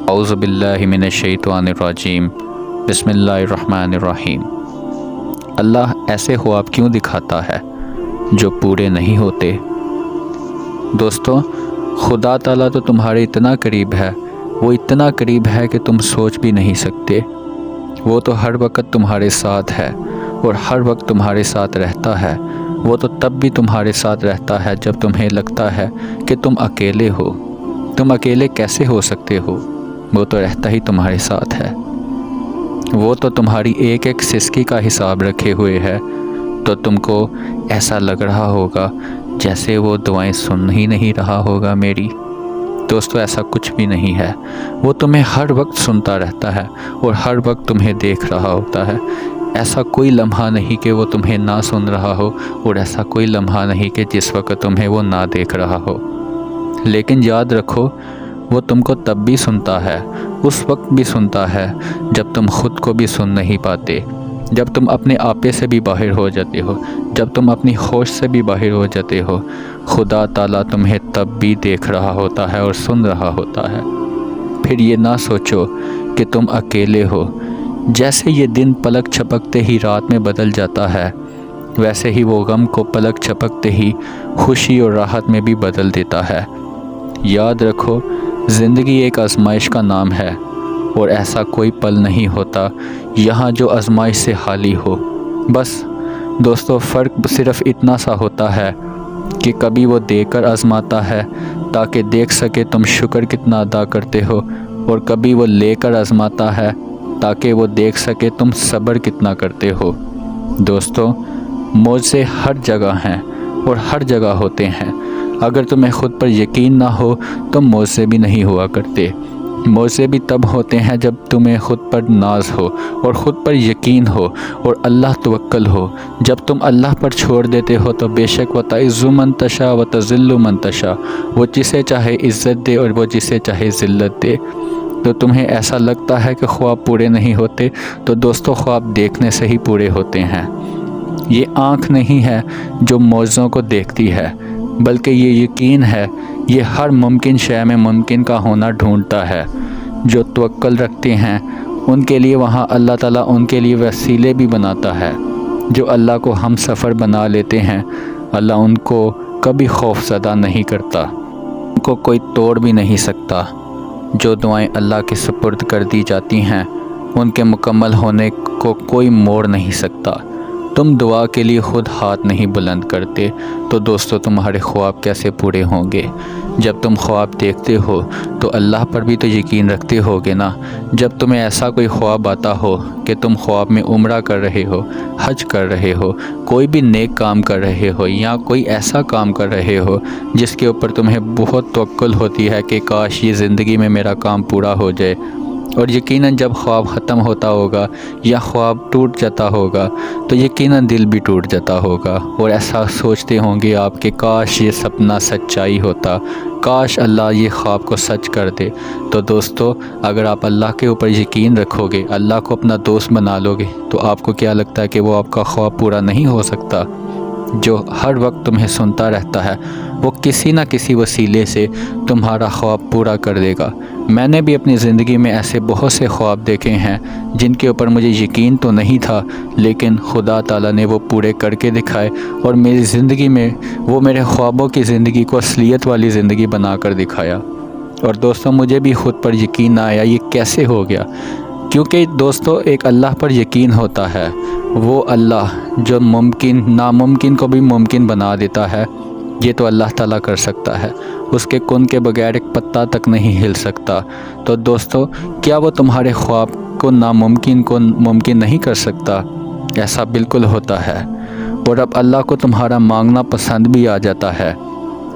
اعوذ باللہ من الشیطان الرجیم بسم اللہ الرحمن الرحیم۔ اللہ ایسے خواب کیوں دکھاتا ہے جو پورے نہیں ہوتے؟ دوستو، خدا تعالیٰ تو تمہارے اتنا قریب ہے، وہ اتنا قریب ہے کہ تم سوچ بھی نہیں سکتے۔ وہ تو ہر وقت تمہارے ساتھ ہے اور ہر وقت تمہارے ساتھ رہتا ہے۔ وہ تو تب بھی تمہارے ساتھ رہتا ہے جب تمہیں لگتا ہے کہ تم اکیلے ہو۔ تم اکیلے کیسے ہو سکتے ہو؟ وہ تو رہتا ہی تمہارے ساتھ ہے۔ وہ تو تمہاری ایک ایک سسکی کا حساب رکھے ہوئے ہے، تو تم کو ایسا لگ رہا ہوگا جیسے وہ دعائیں سن ہی نہیں رہا ہوگا میری۔ دوستو، ایسا کچھ بھی نہیں ہے۔ وہ تمہیں ہر وقت سنتا رہتا ہے اور ہر وقت تمہیں دیکھ رہا ہوتا ہے۔ ایسا کوئی لمحہ نہیں کہ وہ تمہیں نہ سن رہا ہو، اور ایسا کوئی لمحہ نہیں کہ جس وقت تمہیں وہ نہ دیکھ رہا ہو۔ لیکن یاد رکھو، وہ تم کو تب بھی سنتا ہے، اس وقت بھی سنتا ہے جب تم خود کو بھی سن نہیں پاتے، جب تم اپنے آپے سے بھی باہر ہو جاتے ہو، جب تم اپنی ہوش سے بھی باہر ہو جاتے ہو۔ خدا تعالیٰ تمہیں تب بھی دیکھ رہا ہوتا ہے اور سن رہا ہوتا ہے۔ پھر یہ نہ سوچو کہ تم اکیلے ہو۔ جیسے یہ دن پلک چھپکتے ہی رات میں بدل جاتا ہے، ویسے ہی وہ غم کو پلک چھپکتے ہی خوشی اور راحت میں بھی بدل دیتا ہے۔ یاد رکھو، زندگی ایک آزمائش کا نام ہے، اور ایسا کوئی پل نہیں ہوتا یہاں جو آزمائش سے خالی ہو۔ بس دوستو، فرق صرف اتنا سا ہوتا ہے کہ کبھی وہ دے کر آزماتا ہے تاکہ دیکھ سکے تم شکر کتنا ادا کرتے ہو، اور کبھی وہ لے کر آزماتا ہے تاکہ وہ دیکھ سکے تم صبر کتنا کرتے ہو۔ دوستو، معجزے ہر جگہ ہیں اور ہر جگہ ہوتے ہیں۔ اگر تمہیں خود پر یقین نہ ہو تو معجزے بھی نہیں ہوا کرتے۔ معجزے بھی تب ہوتے ہیں جب تمہیں خود پر ناز ہو اور خود پر یقین ہو اور اللہ توکل ہو۔ جب تم اللہ پر چھوڑ دیتے ہو تو بے شک وَتَعِزُّ مَن تَشَاءُ وَتَذِلُّ مَن تَشَاءُ، وہ جسے چاہے عزت دے اور وہ جسے چاہے ذلت دے۔ تو تمہیں ایسا لگتا ہے کہ خواب پورے نہیں ہوتے، تو دوستو، خواب دیکھنے سے ہی پورے ہوتے ہیں۔ یہ آنکھ نہیں ہے جو معجزوں کو دیکھتی ہے، بلکہ یہ یقین ہے۔ یہ ہر ممکن شے میں ممکن کا ہونا ڈھونڈتا ہے۔ جو توکل رکھتے ہیں ان کے لیے وہاں اللہ تعالیٰ ان کے لیے وسیلے بھی بناتا ہے۔ جو اللہ کو ہم سفر بنا لیتے ہیں، اللہ ان کو کبھی خوف زدہ نہیں کرتا، ان کو کوئی توڑ بھی نہیں سکتا۔ جو دعائیں اللہ کے سپرد کر دی جاتی ہیں، ان کے مکمل ہونے کو کوئی موڑ نہیں سکتا۔ تم دعا کے لیے خود ہاتھ نہیں بلند کرتے، تو دوستو تمہارے خواب کیسے پورے ہوں گے؟ جب تم خواب دیکھتے ہو تو اللہ پر بھی تو یقین رکھتے ہوگے نا۔ جب تمہیں ایسا کوئی خواب آتا ہو کہ تم خواب میں عمرہ کر رہے ہو، حج کر رہے ہو، کوئی بھی نیک کام کر رہے ہو، یا کوئی ایسا کام کر رہے ہو جس کے اوپر تمہیں بہت توکل ہوتی ہے کہ کاش یہ زندگی میں میرا کام پورا ہو جائے، اور یقیناً جب خواب ختم ہوتا ہوگا یا خواب ٹوٹ جاتا ہوگا تو یقیناً دل بھی ٹوٹ جاتا ہوگا، اور ایسا سوچتے ہوں گے آپ کہ کاش یہ سپنا سچائی ہوتا، کاش اللہ یہ خواب کو سچ کر دے۔ تو دوستو، اگر آپ اللہ کے اوپر یقین رکھو گے، اللہ کو اپنا دوست بنا لو گے، تو آپ کو کیا لگتا ہے کہ وہ آپ کا خواب پورا نہیں ہو سکتا؟ جو ہر وقت تمہیں سنتا رہتا ہے، وہ کسی نہ کسی وسیلے سے تمہارا خواب پورا کر دے گا۔ میں نے بھی اپنی زندگی میں ایسے بہت سے خواب دیکھے ہیں جن کے اوپر مجھے یقین تو نہیں تھا، لیکن خدا تعالیٰ نے وہ پورے کر کے دکھائے، اور میری زندگی میں وہ میرے خوابوں کی زندگی کو اصلیت والی زندگی بنا کر دکھایا۔ اور دوستوں، مجھے بھی خود پر یقین نہ آیا یہ کیسے ہو گیا، کیونکہ دوستو ایک اللہ پر یقین ہوتا ہے، وہ اللہ جو ناممکن کو بھی ممکن بنا دیتا ہے، یہ تو اللہ تعالیٰ کر سکتا ہے۔ اس کے کن کے بغیر ایک پتا تک نہیں ہل سکتا۔ تو دوستو، کیا وہ تمہارے خواب کو ناممکن کو ممکن نہیں کر سکتا؟ ایسا بالکل ہوتا ہے۔ اور اب اللہ کو تمہارا مانگنا پسند بھی آ جاتا ہے،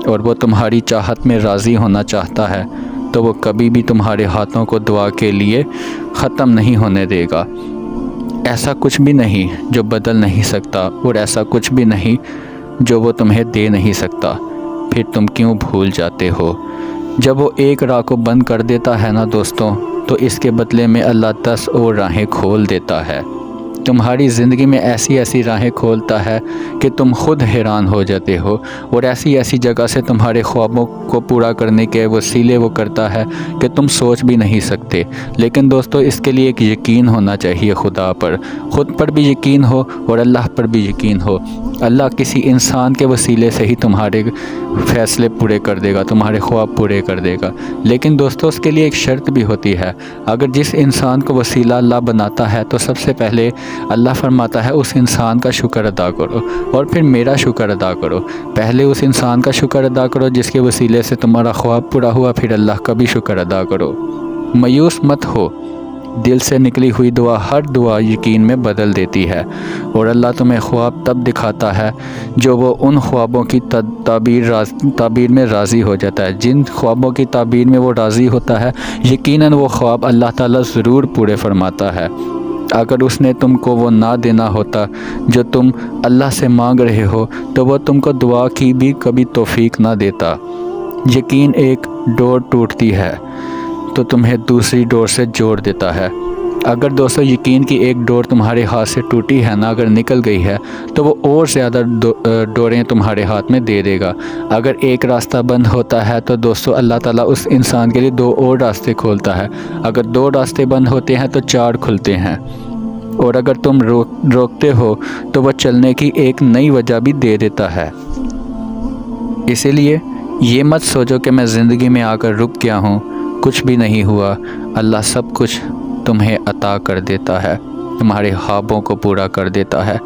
اور وہ تمہاری چاہت میں راضی ہونا چاہتا ہے، تو وہ کبھی بھی تمہارے ہاتھوں کو دعا کے لیے ختم نہیں ہونے دے گا۔ ایسا کچھ بھی نہیں جو بدل نہیں سکتا، اور ایسا کچھ بھی نہیں جو وہ تمہیں دے نہیں سکتا۔ پھر تم کیوں بھول جاتے ہو؟ جب وہ ایک راہ کو بند کر دیتا ہے نا دوستوں، تو اس کے بدلے میں اللہ 10 اور راہیں کھول دیتا ہے۔ تمہاری زندگی میں ایسی ایسی راہیں کھولتا ہے کہ تم خود حیران ہو جاتے ہو، اور ایسی ایسی جگہ سے تمہارے خوابوں کو پورا کرنے کے وسیلے وہ کرتا ہے کہ تم سوچ بھی نہیں سکتے۔ لیکن دوستو، اس کے لیے ایک یقین ہونا چاہیے خدا پر، خود پر بھی یقین ہو اور اللہ پر بھی یقین ہو۔ اللہ کسی انسان کے وسیلے سے ہی تمہارے فیصلے پورے کر دے گا، تمہارے خواب پورے کر دے گا۔ لیکن دوستو، اس کے لیے ایک شرط بھی ہوتی ہے۔ اگر جس انسان کو وسیلہ اللہ بناتا ہے تو سب سے پہلے اللہ فرماتا ہے اس انسان کا شکر ادا کرو، اور پھر میرا شکر ادا کرو۔ پہلے اس انسان کا شکر ادا کرو جس کے وسیلے سے تمہارا خواب پورا ہوا، پھر اللہ کا بھی شکر ادا کرو۔ مایوس مت ہو، دل سے نکلی ہوئی دعا ہر دعا یقین میں بدل دیتی ہے، اور اللہ تمہیں خواب تب دکھاتا ہے جو وہ ان خوابوں کی تعبیر میں راضی ہو جاتا ہے۔ جن خوابوں کی تعبیر میں وہ راضی ہوتا ہے، یقیناً وہ خواب اللہ تعالیٰ ضرور پورے فرماتا ہے۔ اگر اس نے تم کو وہ نہ دینا ہوتا جو تم اللہ سے مانگ رہے ہو تو وہ تم کو دعا کی بھی کبھی توفیق نہ دیتا۔ یقین ایک ڈور ٹوٹتی ہے تو تمہیں دوسری ڈور سے جوڑ دیتا ہے۔ اگر دوستو یقین کی ایک ڈور تمہارے ہاتھ سے ٹوٹی ہے نا، اگر نکل گئی ہے تو وہ اور زیادہ ڈوریں تمہارے ہاتھ میں دے دے گا۔ اگر ایک راستہ بند ہوتا ہے تو دوستو اللہ تعالیٰ اس انسان کے لیے 2 اور راستے کھولتا ہے۔ اگر 2 راستے بند ہوتے ہیں تو 4 کھلتے ہیں، اور اگر تم روکتے ہو تو وہ چلنے کی ایک نئی وجہ بھی دے دیتا ہے۔ اسی لیے یہ مت سوچو کہ میں زندگی میں آ کر رک گیا ہوں، کچھ بھی نہیں ہوا۔ اللہ سب کچھ تمہیں عطا کر دیتا ہے، تمہارے خوابوں کو پورا کر دیتا ہے۔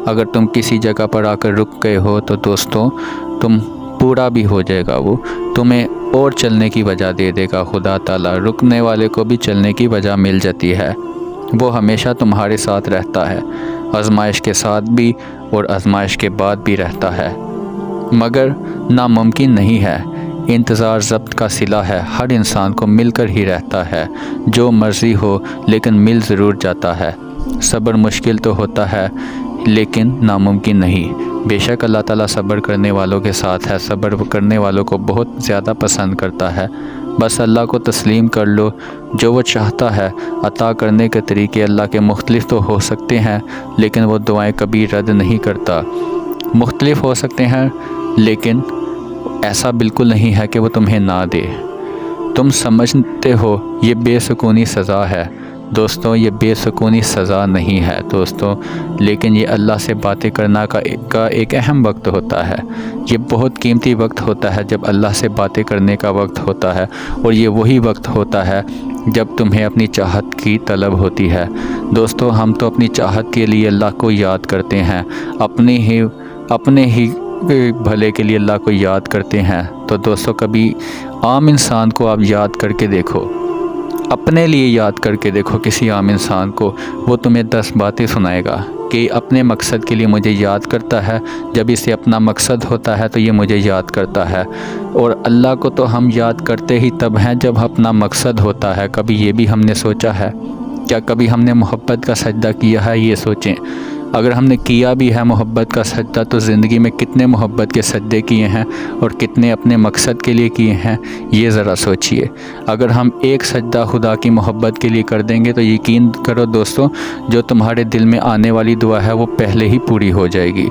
اگر تم کسی جگہ پر آ کر رک گئے ہو تو دوستوں تم پورا بھی ہو جائے گا، وہ تمہیں اور چلنے کی وجہ دے دے گا خدا تعالیٰ۔ رکنے والے کو بھی چلنے کی وجہ مل جاتی ہے۔ وہ ہمیشہ تمہارے ساتھ رہتا ہے، آزمائش کے ساتھ بھی اور آزمائش کے بعد بھی رہتا ہے، مگر ناممکن نہیں ہے۔ انتظار ضبط کا صلہ ہے، ہر انسان کو مل کر ہی رہتا ہے، جو مرضی ہو لیکن مل ضرور جاتا ہے۔ صبر مشکل تو ہوتا ہے لیکن ناممکن نہیں۔ بے شک اللہ تعالیٰ صبر کرنے والوں کے ساتھ ہے، صبر کرنے والوں کو بہت زیادہ پسند کرتا ہے۔ بس اللہ کو تسلیم کر لو، جو وہ چاہتا ہے۔ عطا کرنے کے طریقے اللہ کے مختلف تو ہو سکتے ہیں لیکن وہ دعائیں کبھی رد نہیں کرتا۔ مختلف ہو سکتے ہیں لیکن ایسا بالکل نہیں ہے کہ وہ تمہیں نہ دے۔ تم سمجھتے ہو یہ بے سکونی سزا ہے، دوستوں یہ بے سکونی سزا نہیں ہے دوستوں، لیکن یہ اللہ سے باتیں کرنا کا ایک اہم وقت ہوتا ہے۔ یہ بہت قیمتی وقت ہوتا ہے جب اللہ سے باتیں کرنے کا وقت ہوتا ہے، اور یہ وہی وقت ہوتا ہے جب تمہیں اپنی چاہت کی طلب ہوتی ہے۔ دوستوں ہم تو اپنی چاہت کے لیے اللہ کو یاد کرتے ہیں، اپنے ہی بھلے کے لیے اللہ کو یاد کرتے ہیں۔ تو دوستوں کبھی عام انسان کو آپ یاد کر کے دیکھو، اپنے لیے یاد کر کے دیکھو کسی عام انسان کو، وہ تمہیں 10 باتیں سنائے گا کہ اپنے مقصد کے لیے مجھے یاد کرتا ہے۔ جب اسے اپنا مقصد ہوتا ہے تو یہ مجھے یاد کرتا ہے، اور اللہ کو تو ہم یاد کرتے ہی تب ہیں جب اپنا مقصد ہوتا ہے۔ کبھی یہ بھی ہم نے سوچا ہے، کیا کبھی ہم نے محبت کا سجدہ کیا ہے؟ یہ سوچیں، اگر ہم نے کیا بھی ہے محبت کا سجدہ تو زندگی میں کتنے محبت کے سجدے کیے ہیں اور کتنے اپنے مقصد کے لیے کیے ہیں، یہ ذرا سوچئے۔ اگر ہم ایک سجدہ خدا کی محبت کے لیے کر دیں گے تو یقین کرو دوستوں، جو تمہارے دل میں آنے والی دعا ہے وہ پہلے ہی پوری ہو جائے گی۔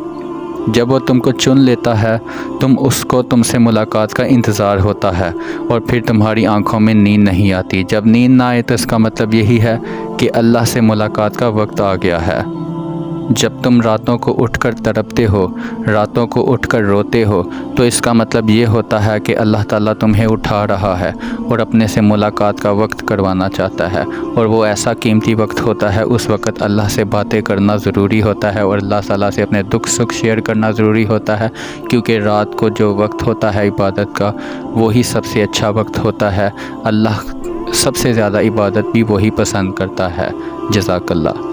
جب وہ تم کو چن لیتا ہے تم سے ملاقات کا انتظار ہوتا ہے، اور پھر تمہاری آنکھوں میں نیند نہیں آتی۔ جب نیند نہ آئے تو اس کا مطلب یہی ہے کہ اللہ سے ملاقات کا وقت آ گیا ہے۔ جب تم راتوں کو اٹھ کر تڑپتے ہو، راتوں کو اٹھ کر روتے ہو، تو اس کا مطلب یہ ہوتا ہے کہ اللہ تعالیٰ تمہیں اٹھا رہا ہے اور اپنے سے ملاقات کا وقت کروانا چاہتا ہے، اور وہ ایسا قیمتی وقت ہوتا ہے۔ اس وقت اللہ سے باتیں کرنا ضروری ہوتا ہے اور اللہ تعالیٰ سے اپنے دکھ سکھ شیئر کرنا ضروری ہوتا ہے، کیونکہ رات کو جو وقت ہوتا ہے عبادت کا وہی سب سے اچھا وقت ہوتا ہے۔ اللہ سب سے زیادہ عبادت بھی وہی پسند کرتا ہے۔ جزاک اللہ۔